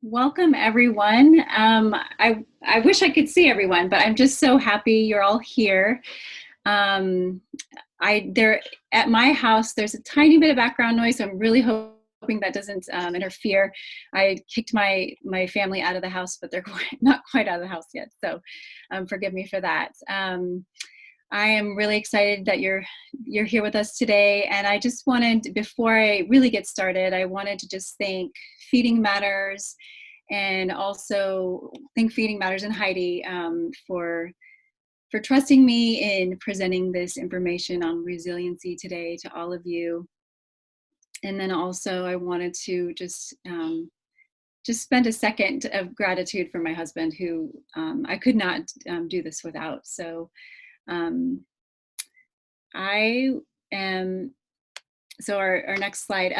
Welcome, everyone. I wish I could see everyone, but I'm just so happy you're all here. Um, there at my house, there's a tiny bit of background noise, so I'm really hoping that doesn't interfere. I kicked my family out of the house, but they're not quite out of the house yet, so forgive me for that. I am really excited that you're here with us today, and I just wanted, before I really get started, I wanted to just thank Feeding Matters and also thank Feeding Matters and Heidi for trusting me in presenting this information on resiliency today to all of you. And then also I wanted to just spend a second of gratitude for my husband, who I could not do this without. So um, I am, so our next slide.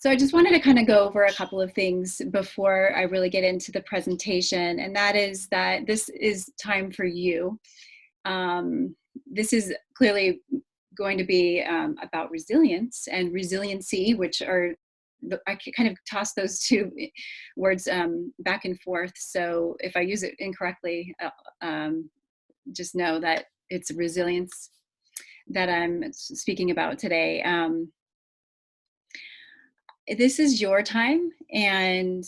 So I just wanted to kind of go over a couple of things before I really get into the presentation, and that is that this is time for you. This is clearly going to be about resilience and resiliency, which are, I kind of toss those two words back and forth. So if I use it incorrectly, just know that it's resilience that I'm speaking about today. This is your time, and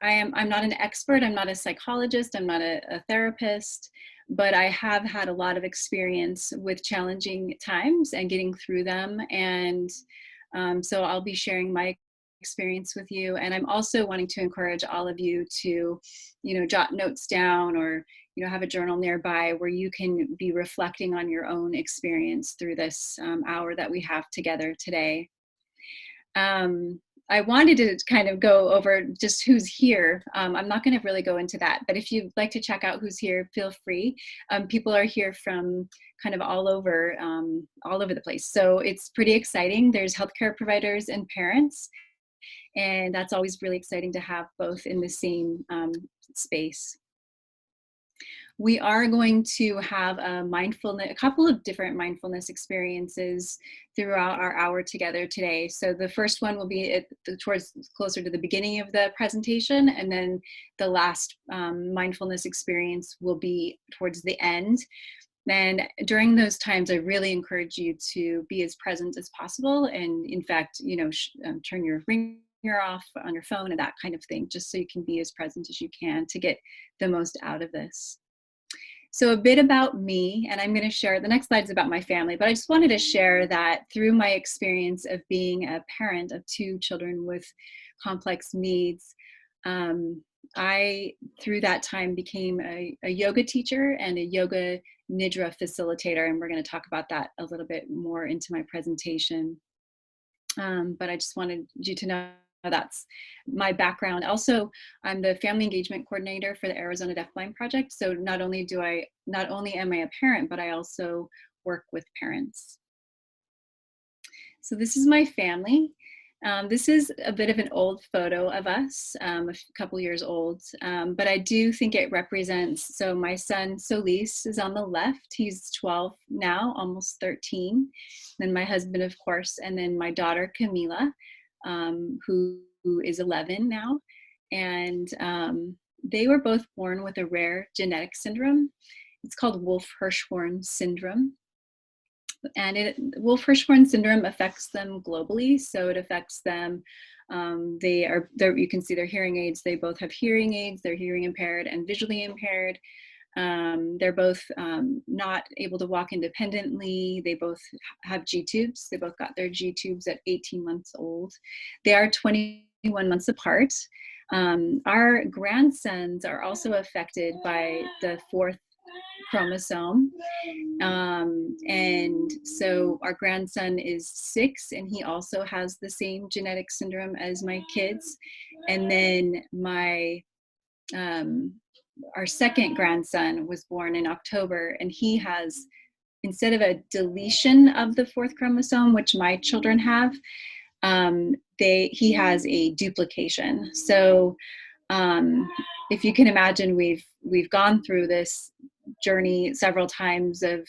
I'm not an expert. I'm not a psychologist. I'm not a therapist, but I have had a lot of experience with challenging times and getting through them. And so I'll be sharing my experience with you. And I'm also wanting to encourage all of you to, jot notes down, or have a journal nearby where you can be reflecting on your own experience through this hour that we have together today. I wanted to kind of go over just who's here. I'm not going to really go into that, but if you'd like to check out who's here, feel free. People are here from kind of all over the place. So it's pretty exciting. There's healthcare providers and parents, and that's always really exciting to have both in the same space. We are going to have a couple of different mindfulness experiences throughout our hour together today. So the first one will be towards closer to the beginning of the presentation, and then the last mindfulness experience will be towards the end. And during those times, I really encourage you to be as present as possible, and in fact, turn your ringer off on your phone and that kind of thing, just so you can be as present as you can to get the most out of this. So a bit about me, and I'm going to share, the next slide is about my family, but I just wanted to share that through my experience of being a parent of two children with complex needs, I, through that time, became a yoga teacher and a yoga nidra facilitator, and we're going to talk about that a little bit more into my presentation. But I just wanted you to know that's my background. Also, I'm the family engagement coordinator for the Arizona Deafblind Project. So not only am I a parent, but I also work with parents. So this is my family. This is a bit of an old photo of us, a couple years old, but I do think it represents, so my son Solis is on the left. He's 12 now, almost 13. Then my husband, of course, and then my daughter Camila, who is 11 now. And they were both born with a rare genetic syndrome. It's called Wolff-Hirschhorn syndrome. And Wolff-Hirschhorn syndrome affects them globally. So it affects them, you can see their hearing aids. They both have hearing aids. They're hearing impaired and visually impaired. They're both not able to walk independently. They both have G-tubes. They both got their G-tubes at 18 months old. They are 21 months apart. Our grandsons are also affected by the fourth chromosome. And so our grandson is 6, and he also has the same genetic syndrome as my kids. And then our second grandson was born in October, and he has, instead of a deletion of the fourth chromosome, which my children have, he has a duplication. So if you can imagine, we've gone through this journey several times of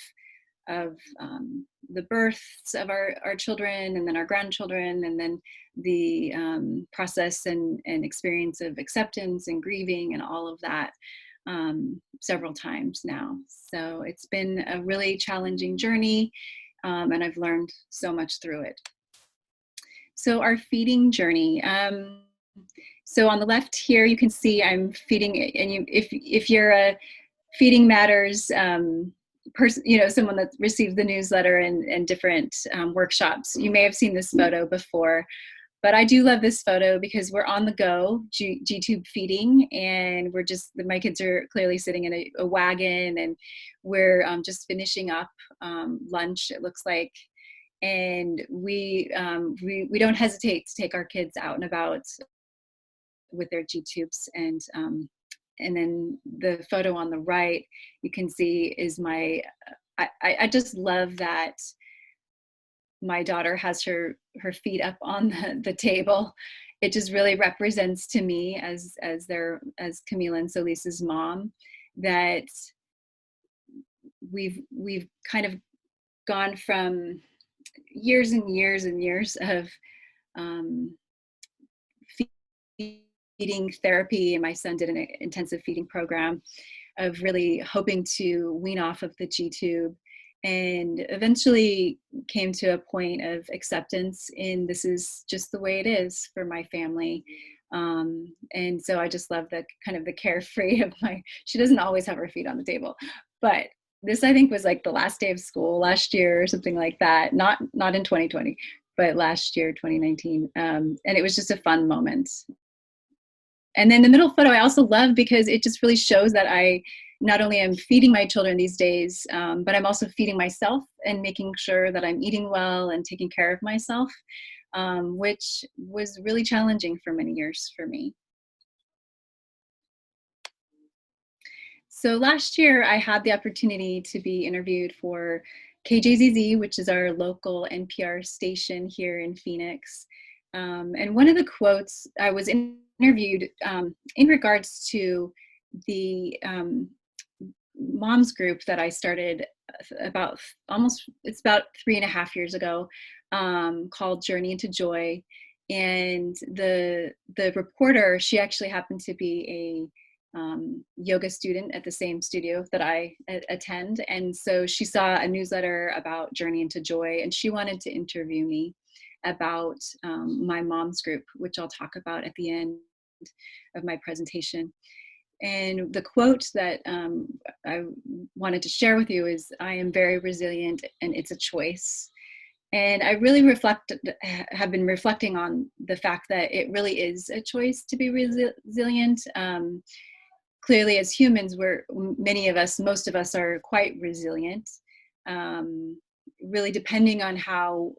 the births of our children, and then our grandchildren, and then the process and experience of acceptance and grieving and all of that several times now. So it's been a really challenging journey, and I've learned so much through it. So our feeding journey. So on the left here, you can see I'm feeding, and if you're a Feeding Matters person, someone that receives the newsletter and different workshops, you may have seen this photo before. But I do love this photo because we're on the go, G-tube feeding, and my kids are clearly sitting in a wagon, and we're just finishing up lunch, it looks like. And we don't hesitate to take our kids out and about with their G-tubes. And then the photo on the right, you can see is I just love that my daughter has her feet up on the table. It just really represents to me as Camila and Solis's mom, that we've kind of gone from years and years and years of feeding therapy, and my son did an intensive feeding program of really hoping to wean off of the G-tube, and eventually came to a point of acceptance in this is just the way it is for my family. And so I just love the kind of the carefree of she doesn't always have her feet on the table, but this I think was like the last day of school last year or something like that. Not in 2020, but last year, 2019. And it was just a fun moment. And then the middle photo I also love because it just really shows that I not only am feeding my children these days, but I'm also feeding myself and making sure that I'm eating well and taking care of myself, which was really challenging for many years for me. So last year I had the opportunity to be interviewed for KJZZ, which is our local NPR station here in Phoenix. And one of the quotes, I was interviewed in regards to the moms group that I started it's about 3.5 years ago, called Journey into Joy. And the reporter, she actually happened to be a yoga student at the same studio that I attend. And so she saw a newsletter about Journey into Joy, and she wanted to interview me about my mom's group, which I'll talk about at the end of my presentation. And the quote that I wanted to share with you is, "I am very resilient and it's a choice." And I really have been reflecting on the fact that it really is a choice to be resilient. Clearly as humans, most of us are quite resilient, really depending on how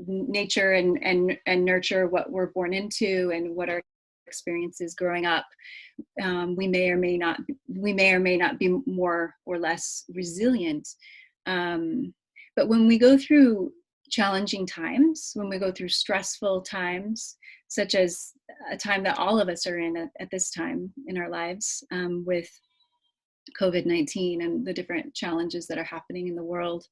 nature and nurture what we're born into and what our experiences growing up. We may or may not be more or less resilient. But when we go through challenging times, when we go through stressful times, such as a time that all of us are in at this time in our lives, with COVID-19 and the different challenges that are happening in the world,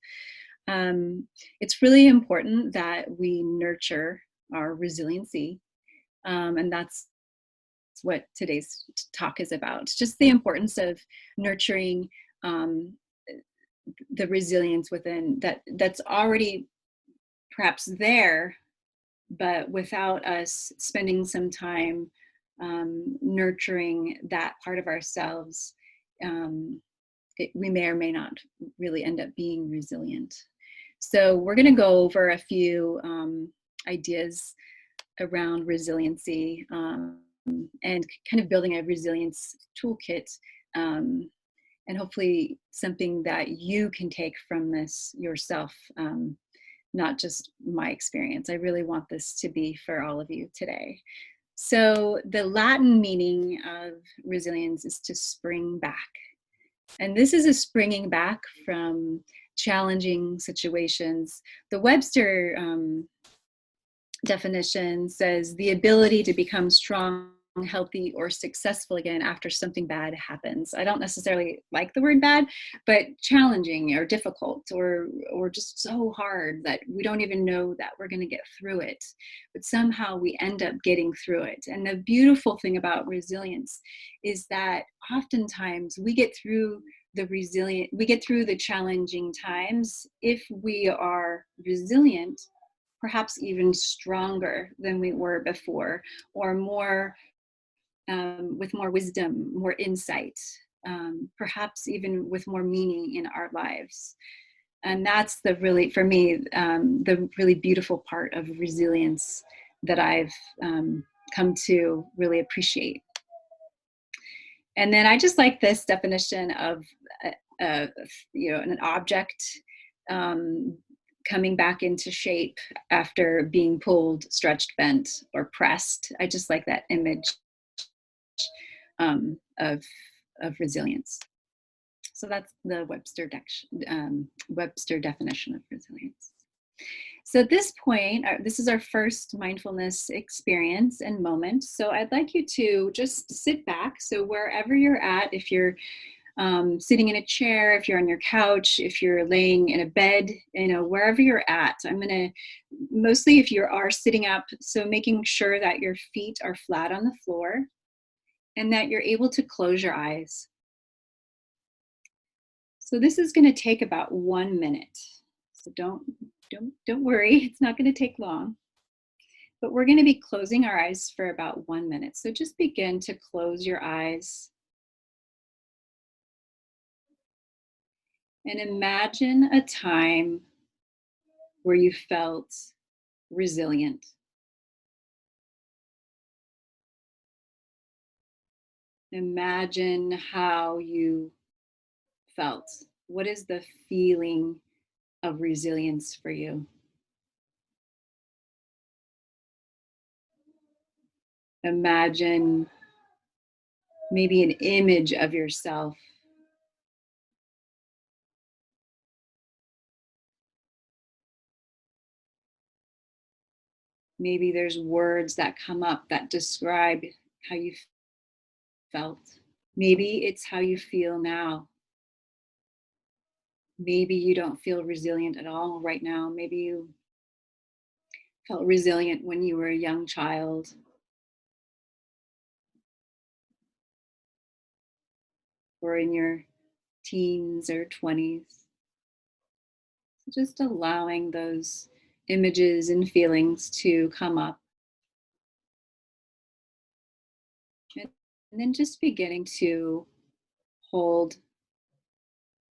it's really important that we nurture our resiliency. And that's what today's talk is about. Just the importance of nurturing the resilience within that's already perhaps there, but without us spending some time nurturing that part of ourselves, we may or may not really end up being resilient. So we're going to go over a few ideas around resiliency, and kind of building a resilience toolkit, and hopefully something that you can take from this yourself, not just my experience. I really want this to be for all of you today. So the Latin meaning of resilience is to spring back. And this is a springing back from challenging situations. The Webster definition says the ability to become stronger healthy or successful again after something bad happens. I don't necessarily like the word bad, but challenging or difficult or just so hard that we don't even know that we're going to get through it. But somehow we end up getting through it. And the beautiful thing about resilience is that oftentimes we get through the challenging times if we are resilient, perhaps even stronger than we were before, or more with more wisdom, more insight, perhaps even with more meaning in our lives. And that's for me, the really beautiful part of resilience that I've come to really appreciate. And then I just like this definition of, uh, an object um, coming back into shape after being pulled, stretched, bent, or pressed. I just like that image um, of resilience. So that's the Webster definition of resilience. So at this point, this is our first mindfulness experience and moment. So I'd like you to just sit back. So wherever you're at, if you're sitting in a chair, if you're on your couch, if you're laying in a bed, wherever you're at, mostly if you are sitting up, so making sure that your feet are flat on the floor and that you're able to close your eyes. So this is going to take about 1 minute. So don't worry, it's not going to take long. But we're going to be closing our eyes for about 1 minute. So just begin to close your eyes and imagine a time where you felt resilient. Imagine how you felt. What is the feeling of resilience for you? Imagine maybe an image of yourself. Maybe there's words that come up that describe how you felt. Maybe it's how you feel now. Maybe you don't feel resilient at all right now. Maybe you felt resilient when you were a young child, or in your teens or 20s. Just allowing those images and feelings to come up. And then just beginning to hold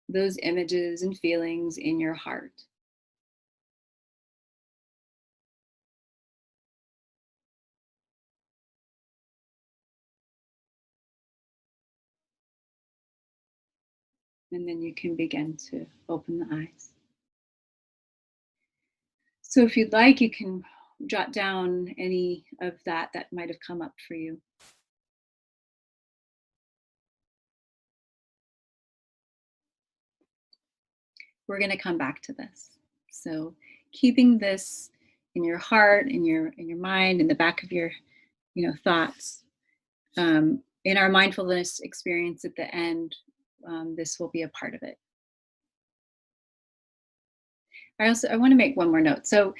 those images and feelings in your heart. And then you can begin to open the eyes. So if you'd like, you can jot down any of that might have come up for you. We're going to come back to this. So keeping this in your heart, in your mind, in the back of your thoughts. In our mindfulness experience at the end, this will be a part of it. I want to make one more note. So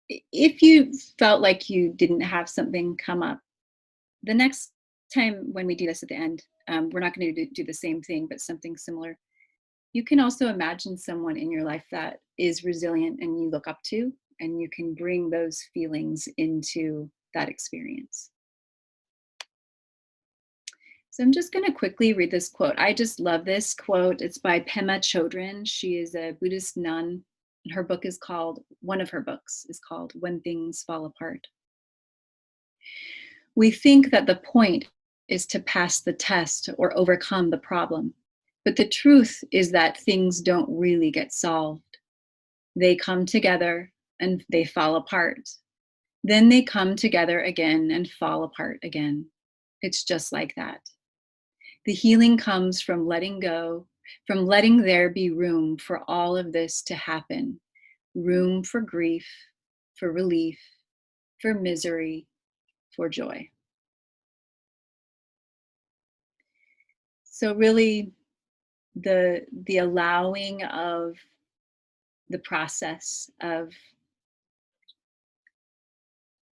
if you felt like you didn't have something come up, the next time when we do this at the end, we're not going to do the same thing, but something similar. You can also imagine someone in your life that is resilient and you look up to, and you can bring those feelings into that experience. So I'm just going to quickly read this quote. I just love this quote. It's by Pema Chodron. She is a Buddhist nun, and one of her books is called When Things Fall Apart. We think that the point is to pass the test or overcome the problem. But the truth is that things don't really get solved. They come together and they fall apart. Then they come together again and fall apart again. It's just like that. The healing comes from letting go, from letting there be room for all of this to happen. Room for grief, for relief, for misery, for joy. So really the allowing of the process of,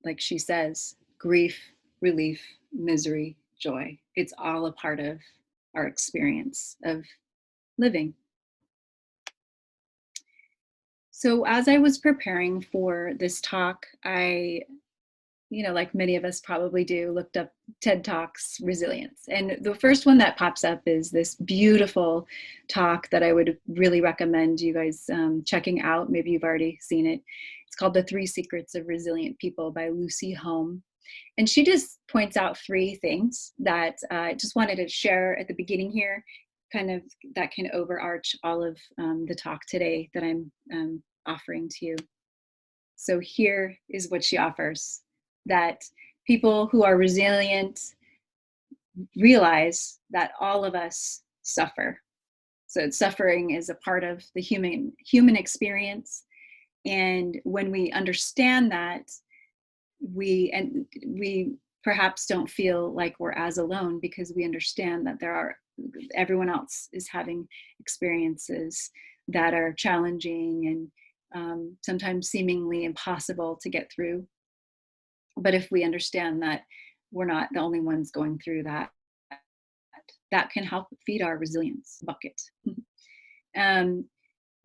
like she says, grief, relief, misery, joy. It's all a part of our experience of living. So as I was preparing for this talk, I, like many of us probably do, looked up TED Talks resilience. And the first one that pops up is this beautiful talk that I would really recommend you guys checking out. Maybe you've already seen it. It's called The Three Secrets of Resilient People by Lucy Home. And she just points out three things that I just wanted to share at the beginning here, kind of that can overarch all of the talk today that I'm offering to you. So here is what she offers, that people who are resilient realize that all of us suffer. So suffering is a part of the human experience. And when we understand that, we perhaps don't feel like we're as alone, because we understand that everyone else is having experiences that are challenging and sometimes seemingly impossible to get through. But if we understand that we're not the only ones going through that, that can help feed our resilience bucket. um,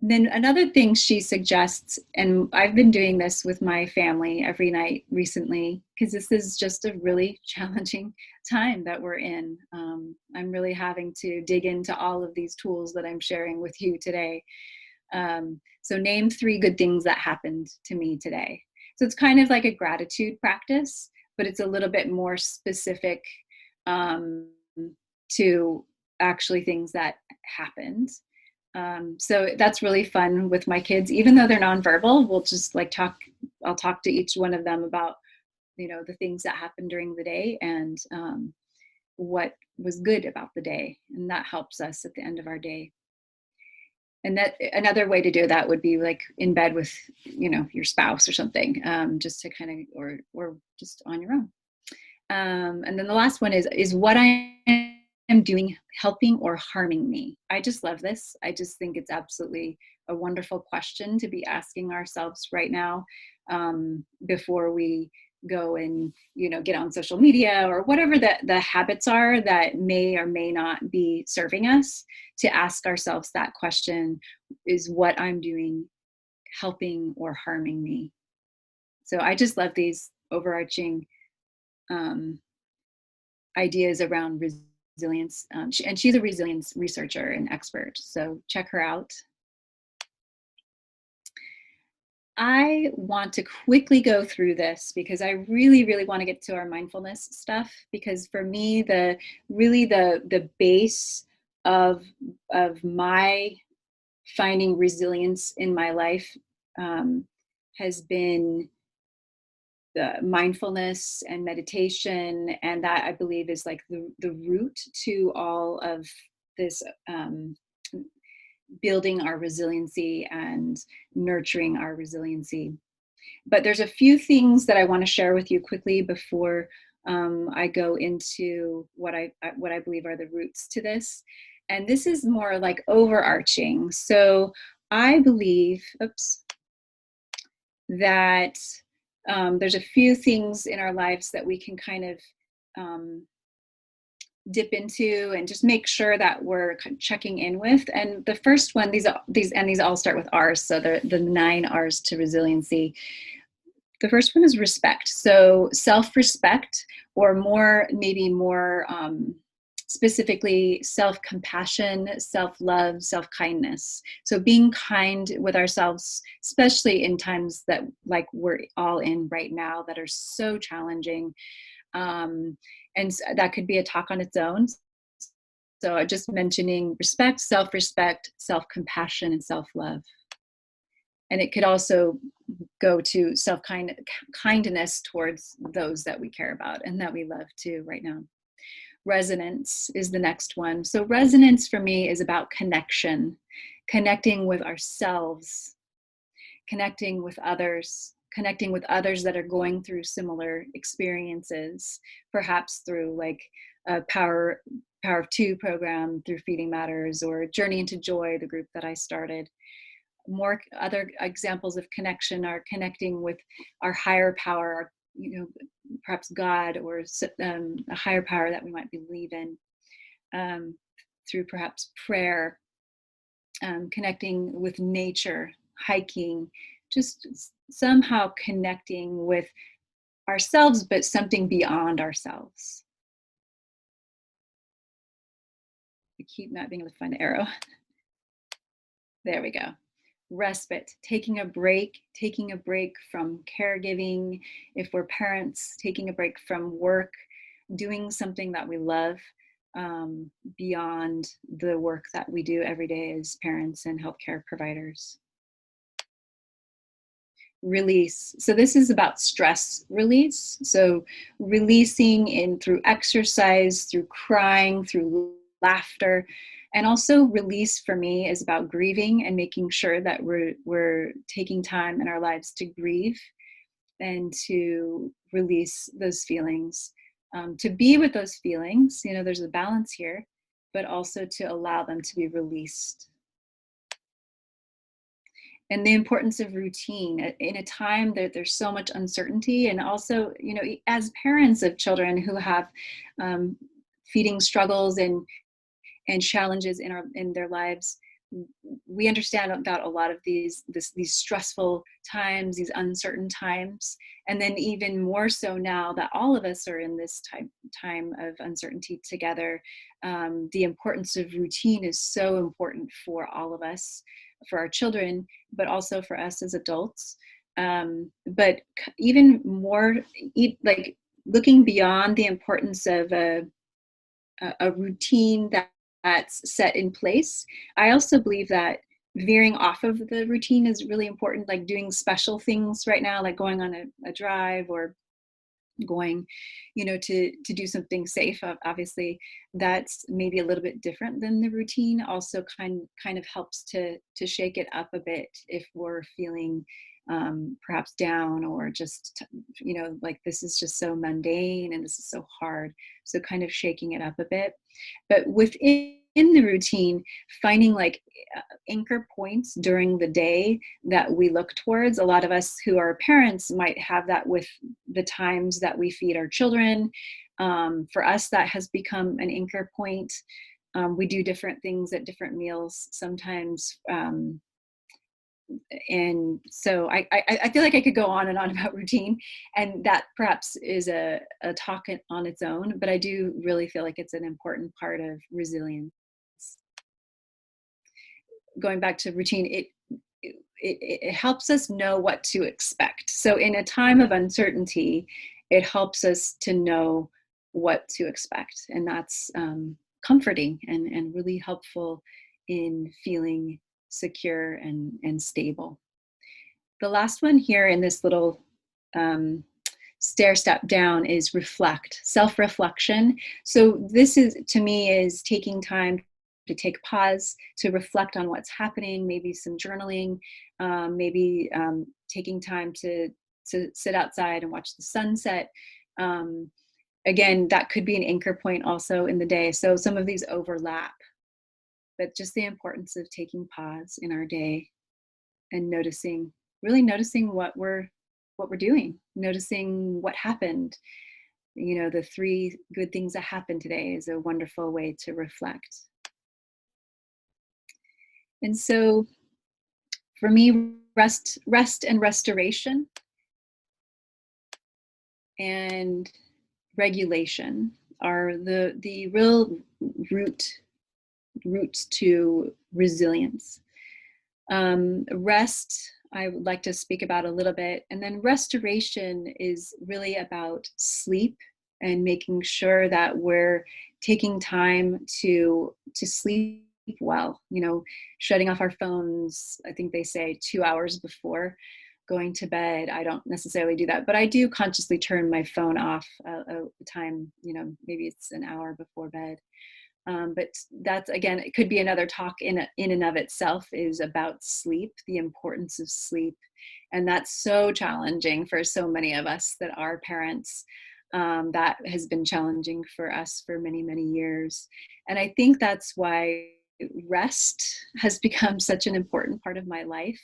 then another thing she suggests, and I've been doing this with my family every night recently, because this is just a really challenging time that we're in. I'm really having to dig into all of these tools that I'm sharing with you today. So name three good things that happened to me today. So it's kind of like a gratitude practice, but it's a little bit more specific to actually things that happened. So that's really fun with my kids, even though they're nonverbal. We'll just I'll talk to each one of them about, the things that happened during the day, and what was good about the day. And that helps us at the end of our day. And that another way to do that would be like in bed with, your spouse or something, just to kind of, or just on your own. And then the last one is what I am doing helping or harming me? I just love this. I just think it's absolutely a wonderful question to be asking ourselves right now, before we go and get on social media or whatever the habits are that may or may not be serving us. To ask ourselves that question: is what I'm doing helping or harming me? So I just love these overarching um, ideas around resilience. And she's a resilience researcher and expert, so check her out. I want to quickly go through this because I really, really want to get to our mindfulness stuff, because for me, the base of my finding resilience in my life has been the mindfulness and meditation, and that I believe is like the root to all of this, building our resiliency and nurturing our resiliency. But there's a few things that I want to share with you quickly before I go into what I believe are the roots to this. And this is more like overarching. So I believe, that there's a few things in our lives that we can kind of dip into and just make sure that we're checking in with. And the first one, these all start with R's, so the 9 R's to resiliency. The first one is respect. So self-respect, or maybe more specifically, self-compassion, self-love, self-kindness. So being kind with ourselves, especially in times that like we're all in right now that are so challenging. And that could be a talk on its own. So just mentioning respect, self-respect, self-compassion, and self-love. And it could also go to kindness towards those that we care about and that we love too right now. Resonance is the next one. So resonance for me is about connection, connecting with ourselves, connecting with others that are going through similar experiences, perhaps through like Power of Two program through Feeding Matters, or Journey into Joy, the group that I started. More other examples of connection are connecting with our higher power, perhaps God, or a higher power that we might believe in, through perhaps prayer, connecting with nature, hiking, just somehow connecting with ourselves, but something beyond ourselves. I keep not being able to find the arrow. There we go. Respite, taking a break from caregiving. If we're parents, taking a break from work, doing something that we love, beyond the work that we do every day as parents and healthcare providers. Release. So this is about stress release. So releasing in through exercise, through crying, through laughter. And also release for me is about grieving and making sure that we're taking time in our lives to grieve and to release those feelings, to be with those feelings. There's a balance here, but also to allow them to be released. And the importance of routine in a time that there's so much uncertainty. And also, as parents of children who have feeding struggles and challenges in their lives, we understand about a lot of these stressful times, these uncertain times. And then even more so now that all of us are in this time of uncertainty together, the importance of routine is so important for all of us, for our children, but also for us as adults. But even more, like looking beyond the importance of a routine that's set in place, I also believe that veering off of the routine is really important, like doing special things right now, like going on a drive, or going to do something safe. Obviously that's maybe a little bit different than the routine. Also kind of helps to shake it up a bit if we're feeling perhaps down, or just like this is just so mundane and this is so hard. So kind of shaking it up a bit, but within the routine, finding like anchor points during the day that we look towards. A lot of us who are parents might have that with the times that we feed our children. For us, that has become an anchor point. We do different things at different meals sometimes. And so I feel like I could go on and on about routine, and that perhaps is a talk on its own, but I do really feel like it's an important part of resilience. Going back to routine, it helps us know what to expect. So in a time of uncertainty, it helps us to know what to expect. And that's comforting and really helpful in feeling secure and stable. The last one here in this little stair step down is reflect, self-reflection. So this is, to me, is taking time to take pause, to reflect on what's happening, maybe some journaling, maybe taking time to sit outside and watch the sunset. Again, that could be an anchor point also in the day. So some of these overlap, but just the importance of taking pause in our day and noticing, really noticing what we're doing, noticing what happened. The 3 good things that happened today is a wonderful way to reflect. And so for me, rest and restoration and regulation are the real roots to resilience. Rest, I would like to speak about a little bit. And then restoration is really about sleep and making sure that we're taking time to sleep well, shutting off our phones. I think they say 2 hours before going to bed. I don't necessarily do that, but I do consciously turn my phone off a time, maybe it's an hour before bed. But that's, again, it could be another talk in and of itself, is about sleep, the importance of sleep. And that's so challenging for so many of us that are parents. That has been challenging for us for many, many years. And I think that's why rest has become such an important part of my life.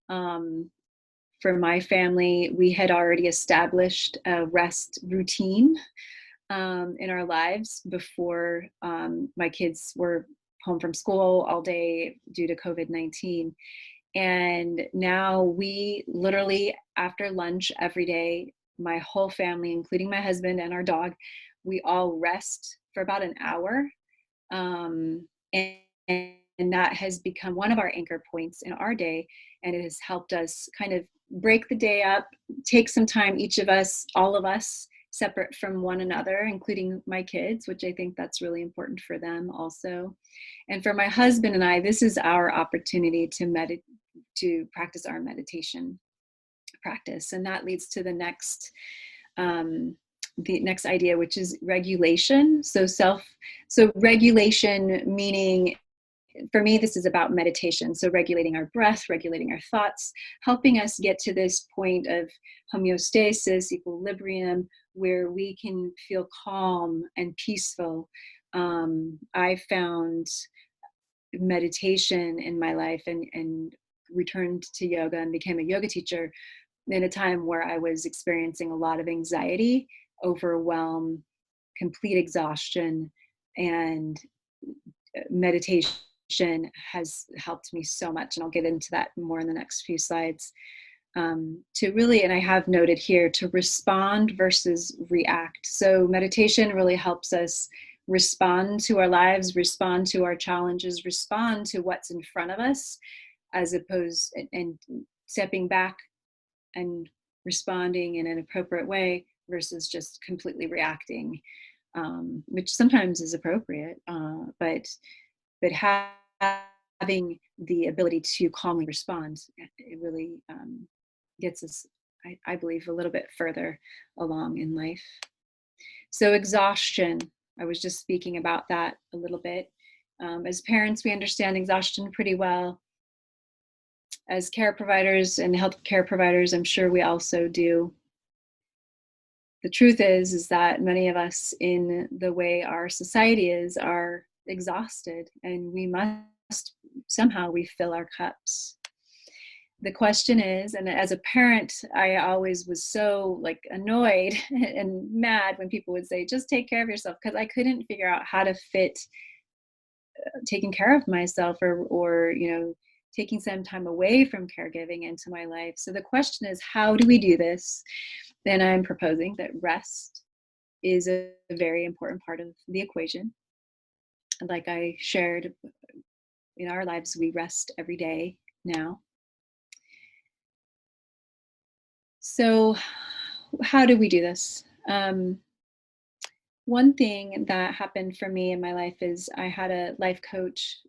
Um, for my family, we had already established a rest routine in our lives before my kids were home from school all day due to COVID-19. And now we literally, after lunch every day, my whole family, including my husband and our dog, we all rest for about an hour. Um, and, and that has become one of our anchor points in our day. And it has helped us kind of break the day up, take some time, each of us, all of us, separate from one another, including my kids, which I think that's really important for them also. And for my husband and I, this is our opportunity to to practice our meditation practice. And that leads to um, the next idea, which is regulation. So regulation meaning, for me, this is about meditation. So regulating our breath, regulating our thoughts, helping us get to this point of homeostasis, equilibrium, where we can feel calm and peaceful. I found meditation in my life and returned to yoga and became a yoga teacher in a time where I was experiencing a lot of anxiety, overwhelm, complete exhaustion, and meditation has helped me so much. And I'll get into that more in the next few slides. To really, and I have noted here, to respond versus react. So meditation really helps us respond to our lives, respond to our challenges, respond to what's in front of us, as opposed and stepping back and responding in an appropriate way versus just completely reacting, which sometimes is appropriate, but having the ability to calmly respond, it really gets us, I believe, a little bit further along in life. So exhaustion, I was just speaking about that a little bit. As parents, we understand exhaustion pretty well. As care providers and healthcare providers, I'm sure we also do. The truth is that many of us, in the way our society is, are exhausted, and we must somehow refill our cups. The question is, and as a parent, I always was so like annoyed and mad when people would say, just take care of yourself, because I couldn't figure out how to fit taking care of myself, or taking some time away from caregiving into my life. So the question is, how do we do this? Then I'm proposing that rest is a very important part of the equation. Like I shared, in our lives, we rest every day now. So how do we do this? One thing that happened for me in my life is I had a life coach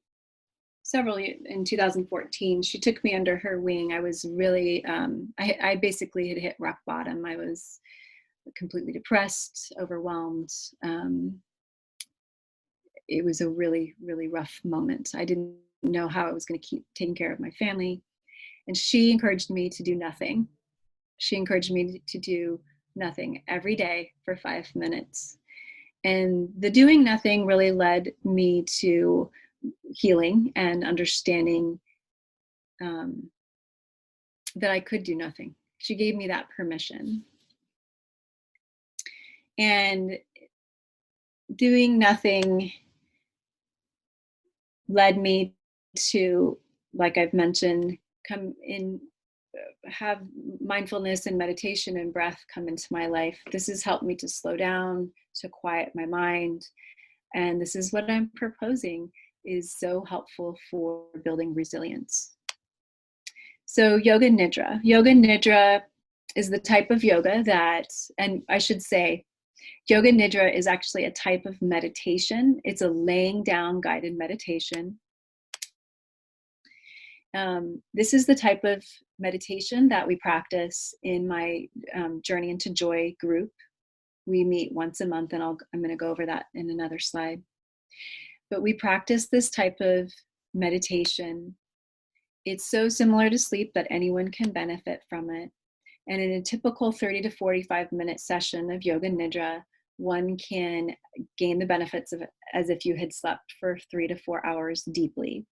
in 2014. She took me under her wing. I was really, I basically had hit rock bottom. I was completely depressed, overwhelmed. It was a really, really rough moment. I didn't know how I was going to keep taking care of my family. And she encouraged me to do nothing. She encouraged me to do nothing every day for 5 minutes. And the doing nothing really led me to healing and understanding that I could do nothing. She gave me that permission. And doing nothing led me to, like I've mentioned, come in, have mindfulness and meditation and breath come into my life. This has helped me to slow down, to quiet my mind. And this is what I'm proposing is so helpful for building resilience. So Yoga Nidra. Yoga Nidra is the type of yoga that, and I should say, Yoga Nidra is actually a type of meditation. It's a laying down guided meditation. This is the type of meditation that we practice in my Journey into Joy group. We meet once a month, and I'm going to go over that in another slide. But we practice this type of meditation. It's so similar to sleep that anyone can benefit from it. And in a typical 30 to 45-minute session of yoga nidra, one can gain the benefits of it as if you had slept for 3 to 4 hours deeply.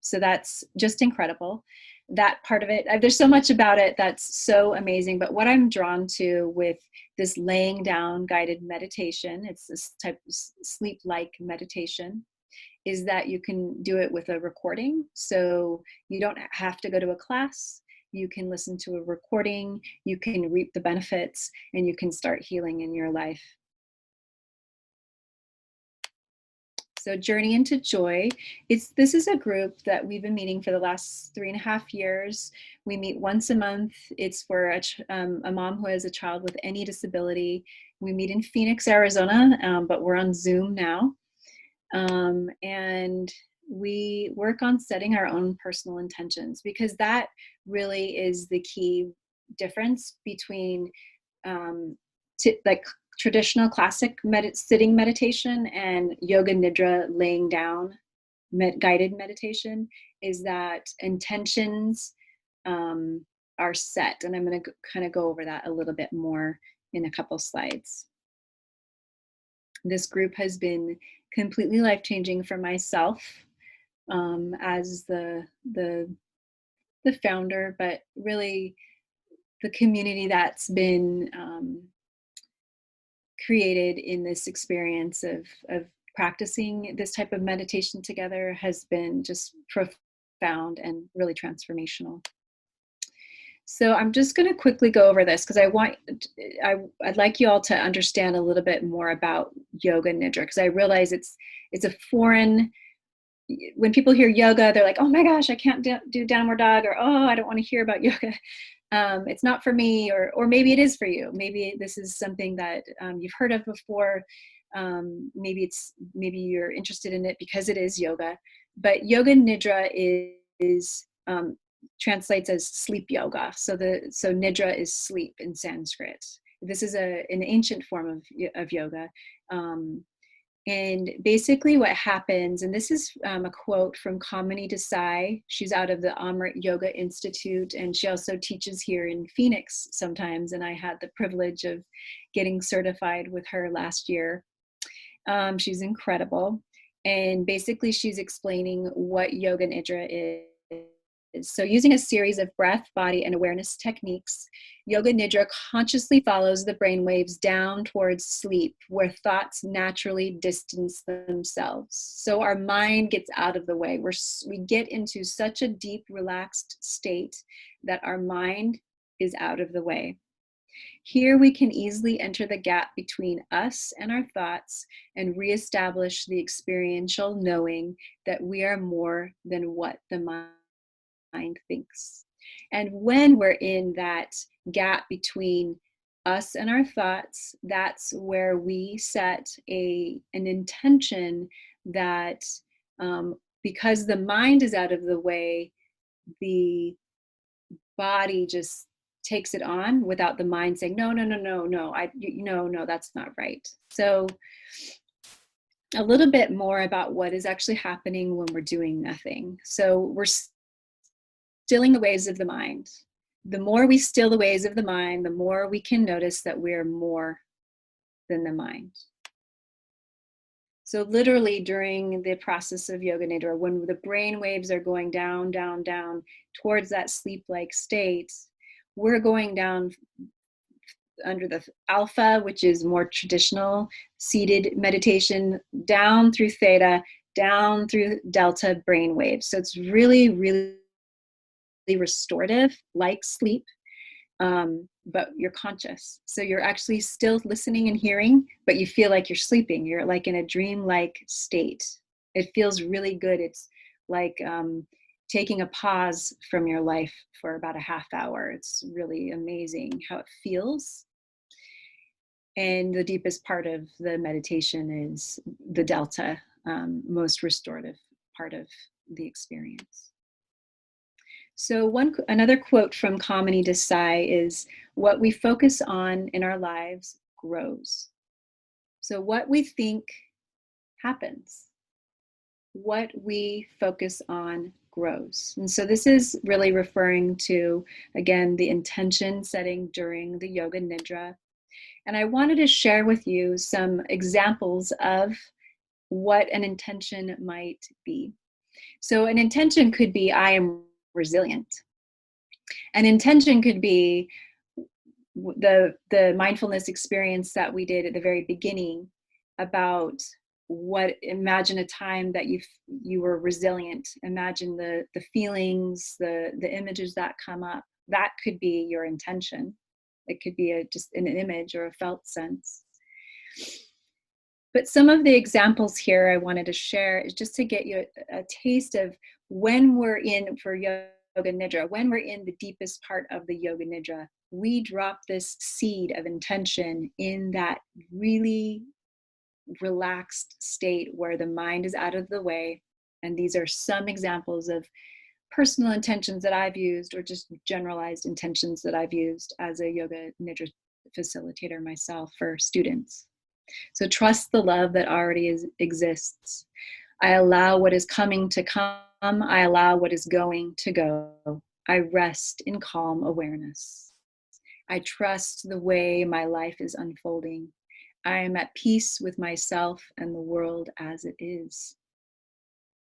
So that's just incredible. That part of it, there's so much about it that's so amazing. But what I'm drawn to with this laying down guided meditation, it's this type of sleep like meditation, is that you can do it with a recording. So you don't have to go to a class. You can listen to a recording, you can reap the benefits, and you can start healing in your life. So Journey into Joy, this is a group that we've been meeting for the last 3.5 years. We meet once a month. It's for a mom who has a child with any disability. We meet in Phoenix, Arizona, but we're on Zoom now. And we work on setting our own personal intentions, because that really is the key difference between like traditional classic sitting meditation and yoga nidra laying down guided meditation, is that intentions are set. And I'm going to kind of go over that a little bit more in a couple slides. This group has been completely life-changing for myself as the founder, but really the community that's been created in this experience of practicing this type of meditation together has been just profound and really transformational. So I'm just going to quickly go over this because I'd like you all to understand a little bit more about yoga nidra, because I realize it's a foreign. When people hear yoga, they're like, oh my gosh, I can't do downward dog, or oh, I don't want to hear about yoga. It's not for me, or maybe it is for you. Maybe this is something that you've heard of before. Maybe you're interested in it because it is yoga. But yoga nidra is translates as sleep yoga. So nidra is sleep in Sanskrit. This is an ancient form of yoga. And basically what happens, and this is a quote from Kamini Desai. She's out of the Amrit Yoga Institute, and she also teaches here in Phoenix sometimes. And I had the privilege of getting certified with her last year. She's incredible. And basically she's explaining what yoga nidra is. So using a series of breath, body, and awareness techniques, yoga nidra consciously follows the brain waves down towards sleep, where thoughts naturally distance themselves. So our mind gets out of the way. We get into such a deep, relaxed state that our mind is out of the way. Here we can easily enter the gap between us and our thoughts and reestablish the experiential knowing that we are more than what the mind thinks. And when we're in that gap between us and our thoughts, that's where we set an intention that because the mind is out of the way, the body just takes it on without the mind saying, no, that's not right. So a little bit more about what is actually happening when we're doing nothing. So we're stilling the waves of the mind. The more we still the waves of the mind, the more we can notice that we're more than the mind. So literally during the process of yoga nidra, when the brain waves are going down, down, down towards that sleep-like state, we're going down under the alpha, which is more traditional seated meditation, down through theta, down through delta brain waves. So it's really, really restorative, like sleep, but you're conscious. So you're actually still listening and hearing, but you feel like you're sleeping. You're like in a dream-like state. It feels really good. It's like taking a pause from your life for about a half hour. It's really amazing how it feels. And the deepest part of the meditation is the delta, most restorative part of the experience. So another quote from Kamini Desai is, what we focus on in our lives grows. So what we think happens. What we focus on grows. And so this is really referring to, again, the intention setting during the Yoga Nidra. And I wanted to share with you some examples of what an intention might be. So an intention could be, I am resilient. An intention could be the mindfulness experience that we did at the very beginning about imagine a time that you were resilient. Imagine the feelings, the images that come up. That could be your intention. It could be just an image or a felt sense. But some of the examples here I wanted to share is just to get you a taste of when we're in for Yoga Nidra, when we're in the deepest part of the Yoga Nidra, we drop this seed of intention in that really relaxed state where the mind is out of the way. And these are some examples of personal intentions that I've used, or just generalized intentions that I've used as a Yoga Nidra facilitator myself for students. So trust the love that already exists. I allow what is coming to come. I allow what is going to go. I rest in calm awareness. I trust the way my life is unfolding. I am at peace with myself and the world as it is.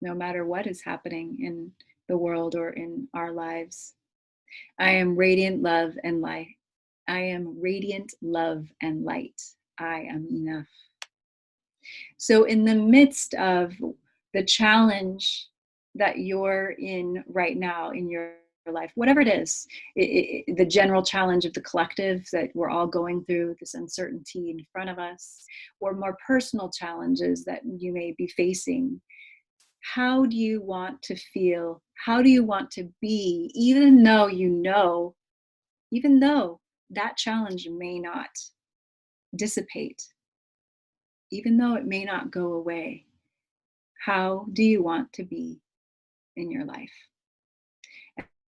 No matter what is happening in the world or in our lives, I am radiant love and light. I am radiant love and light. I am enough. So, in the midst of the challenge that you're in right now in your life, whatever it is, the general challenge of the collective that we're all going through, this uncertainty in front of us, or more personal challenges that you may be facing, how do you want to feel? How do you want to be, even though even though that challenge may not dissipate, even though it may not go away? How do you want to be in your life?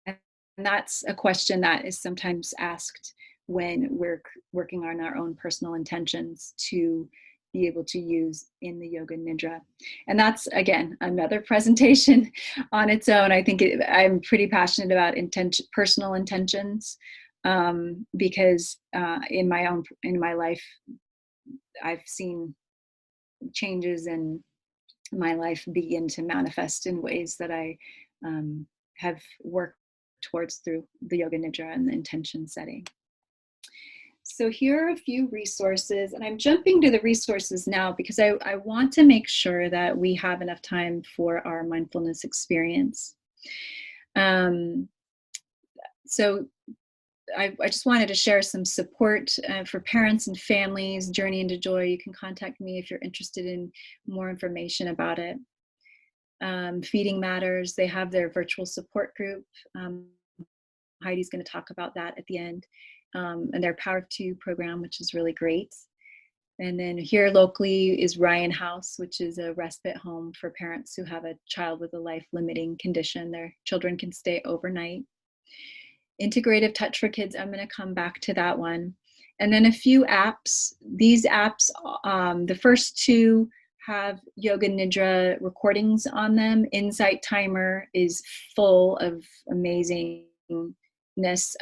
And that's a question that is sometimes asked when we're working on our own personal intentions to be able to use in the Yoga Nidra. And that's, again, another presentation on its own. I think I'm pretty passionate about personal intentions, because in my life, I've seen changes in my life begin to manifest in ways that I have worked towards through the Yoga Nidra and the intention setting. So here are a few resources, and I'm jumping to the resources now because I want to make sure that we have enough time for our mindfulness experience. So I just wanted to share some support for parents and families. Journey into Joy. You can contact me if you're interested in more information about it. Feeding Matters, they have their virtual support group. Heidi's going to talk about that at the end. And their Power of Two program, which is really great. And then here locally is Ryan House, which is a respite home for parents who have a child with a life-limiting condition. Their children can stay overnight. Integrative Touch for Kids, I'm going to come back to that one. And then a few apps. These apps, the first two have Yoga Nidra recordings on them. Insight Timer is full of amazingness,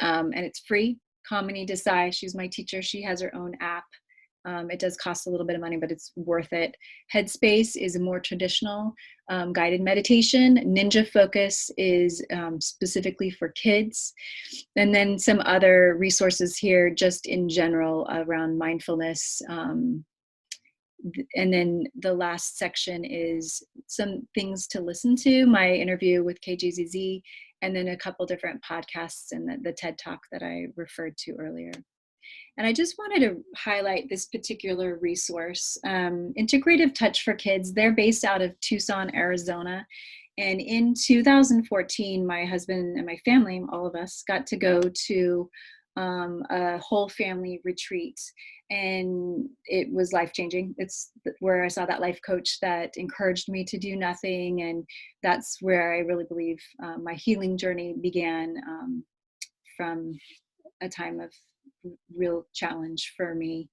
and it's free. Kamini Desai, she's my teacher. She has her own app. It does cost a little bit of money, but it's worth it. Headspace is a more traditional guided meditation. Ninja Focus is specifically for kids. And then some other resources here just in general around mindfulness. And then the last section is some things to listen to, my interview with KGZZ, and then a couple different podcasts and the TED Talk that I referred to earlier. And I just wanted to highlight this particular resource, Integrative Touch for Kids. They're based out of Tucson, Arizona. And in 2014, my husband and my family, all of us, got to go to a whole family retreat. And it was life-changing. It's where I saw that life coach that encouraged me to do nothing. And that's where I really believe my healing journey began, from a time of real challenge for me.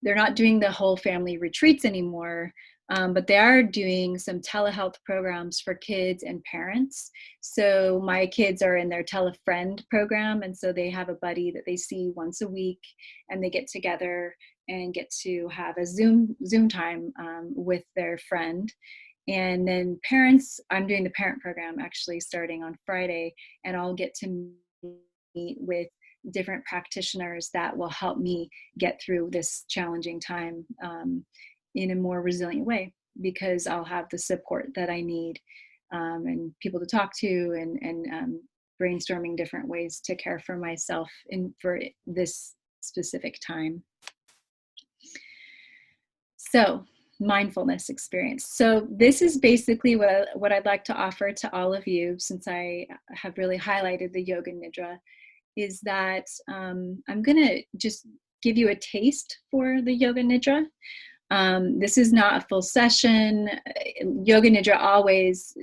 They're not doing the whole family retreats anymore, But they are doing some telehealth programs for kids and parents. So my kids are in their telefriend program, and so they have a buddy that they see once a week, and they get together and get to have a Zoom time with their friend. And then parents, I'm doing the parent program actually starting on Friday, and I'll get to meet with different practitioners that will help me get through this challenging time in a more resilient way, because I'll have the support that I need, and people to talk to, and brainstorming different ways to care for myself in for this specific time. So, mindfulness experience. So this is basically what I'd like to offer to all of you, since I have really highlighted the yoga nidra, is that I'm going to just give you a taste for the yoga nidra. This is not a full session. Yoga nidra always,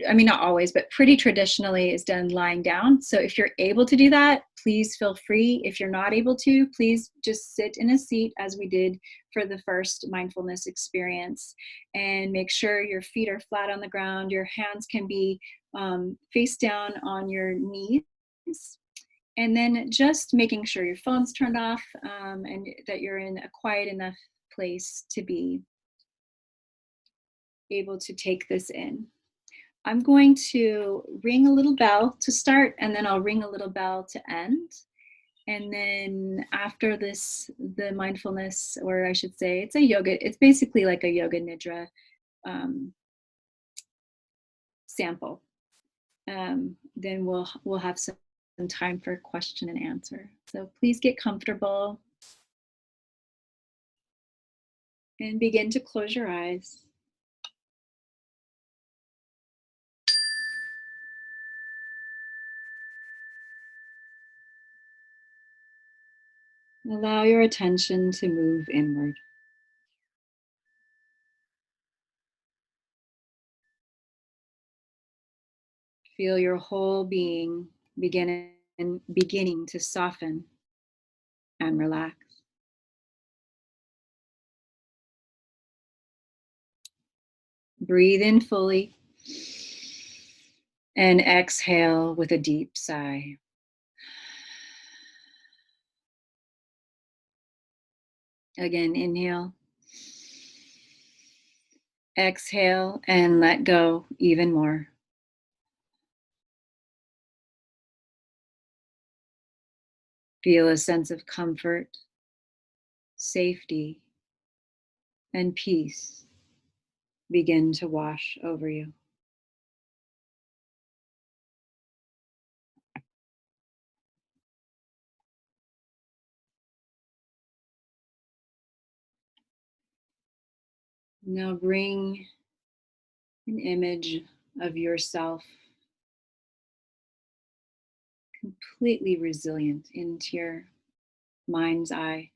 I mean, not always, but pretty traditionally is done lying down. So if you're able to do that, please feel free. If you're not able to, please just sit in a seat as we did for the first mindfulness experience, and make sure your feet are flat on the ground. Your hands can be face down on your knees. And then just making sure your phone's turned off, and that you're in a quiet enough place to be able to take this in. I'm going to ring a little bell to start, and then I'll ring a little bell to end. And then after this, the mindfulness, or I should say, it's basically like a yoga nidra um, sample. Then we'll have some time for question and answer. So please get comfortable and begin to close your eyes. Allow your attention to move inward. Feel your whole being beginning to soften and relax. Breathe in fully and exhale with a deep sigh. Again, inhale. Exhale and let go even more. Feel a sense of comfort, safety, and peace begin to wash over you. Now bring an image of yourself completely resilient into your mind's eye.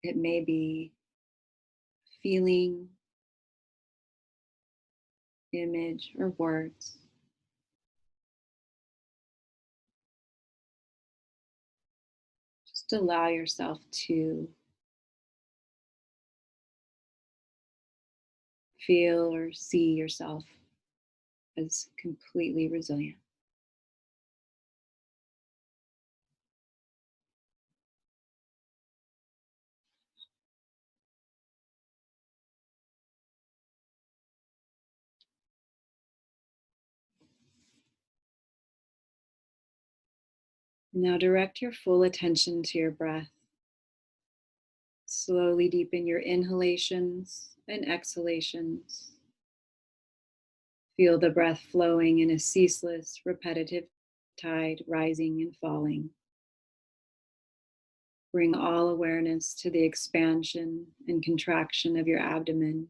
It may be feeling, image, or words. Just allow yourself to feel or see yourself as completely resilient. Now direct your full attention to your breath. Slowly deepen your inhalations and exhalations. Feel the breath flowing in a ceaseless, repetitive tide, rising and falling. Bring all awareness to the expansion and contraction of your abdomen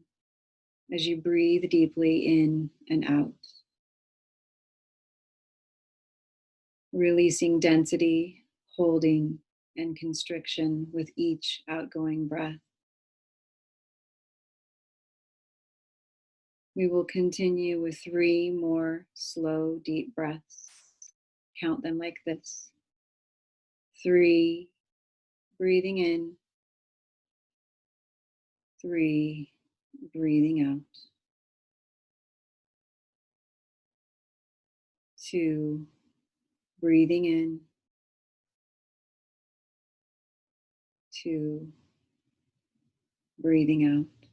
as you breathe deeply in and out, releasing density, holding, and constriction with each outgoing breath. We will continue with 3 more slow, deep breaths. Count them like this: 3, breathing in, 3, breathing out. 2, breathing in. 2, breathing out.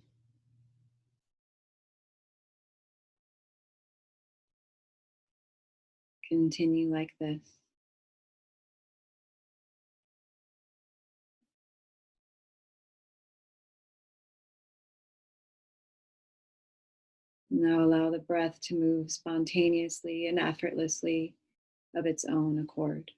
Continue like this. Now allow the breath to move spontaneously and effortlessly of its own accord.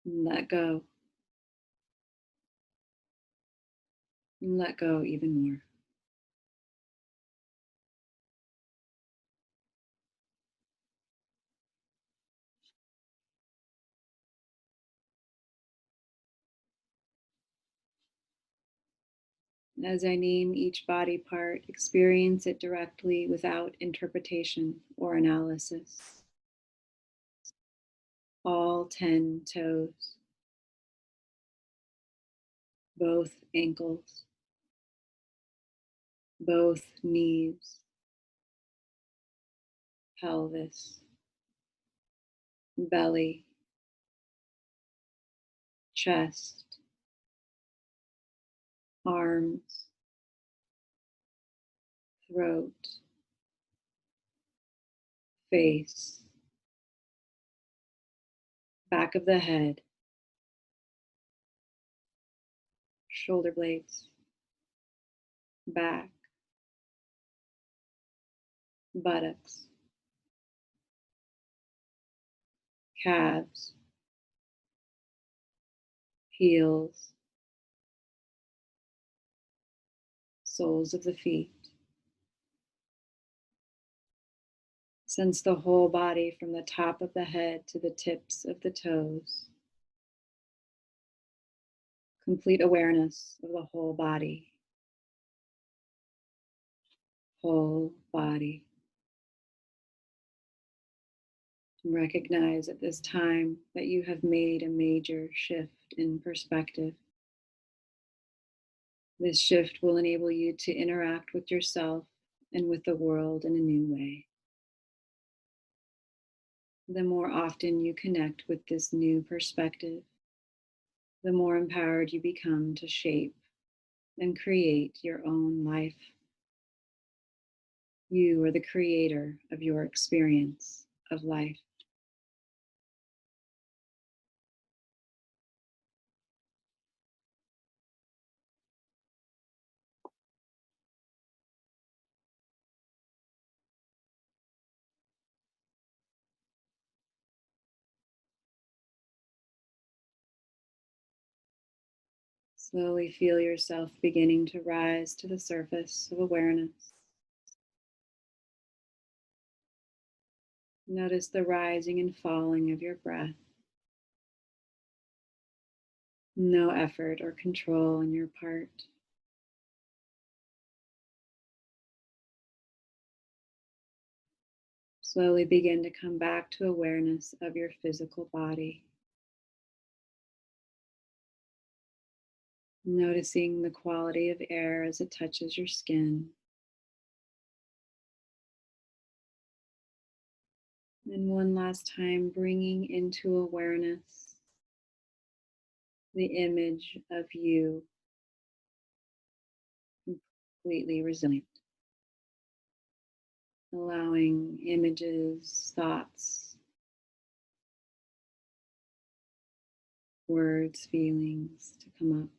Let go. And let go even more. As I name each body part, experience it directly without interpretation or analysis. All 10 toes, both ankles, both knees, pelvis, belly, chest, arms, throat, face, back of the head, shoulder blades, back, buttocks, calves, heels, soles of the feet. Sense the whole body from the top of the head to the tips of the toes. Complete awareness of the whole body. Whole body. Recognize at this time that you have made a major shift in perspective. This shift will enable you to interact with yourself and with the world in a new way. The more often you connect with this new perspective, the more empowered you become to shape and create your own life. You are the creator of your experience of life. Slowly feel yourself beginning to rise to the surface of awareness. Notice the rising and falling of your breath. No effort or control on your part. Slowly begin to come back to awareness of your physical body. Noticing the quality of air as it touches your skin. And one last time, bringing into awareness the image of you completely resilient. Allowing images, thoughts, words, feelings to come up.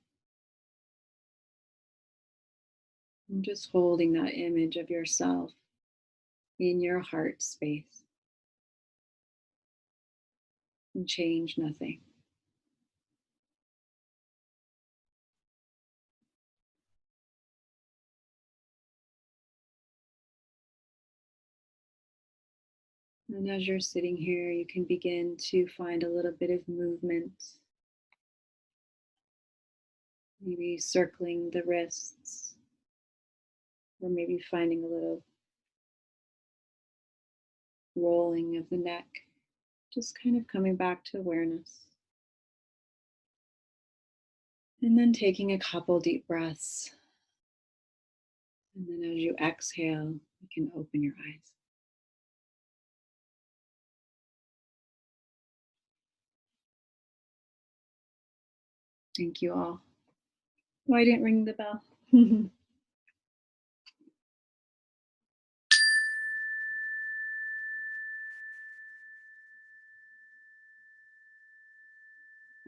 And just holding that image of yourself in your heart space. And change nothing. And as you're sitting here, you can begin to find a little bit of movement. Maybe circling the wrists, or maybe finding a little rolling of the neck, just kind of coming back to awareness. And then taking a couple deep breaths. And then as you exhale, you can open your eyes. Thank you all. Oh, I didn't ring the bell.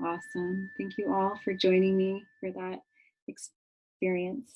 Awesome. Thank you all for joining me for that experience.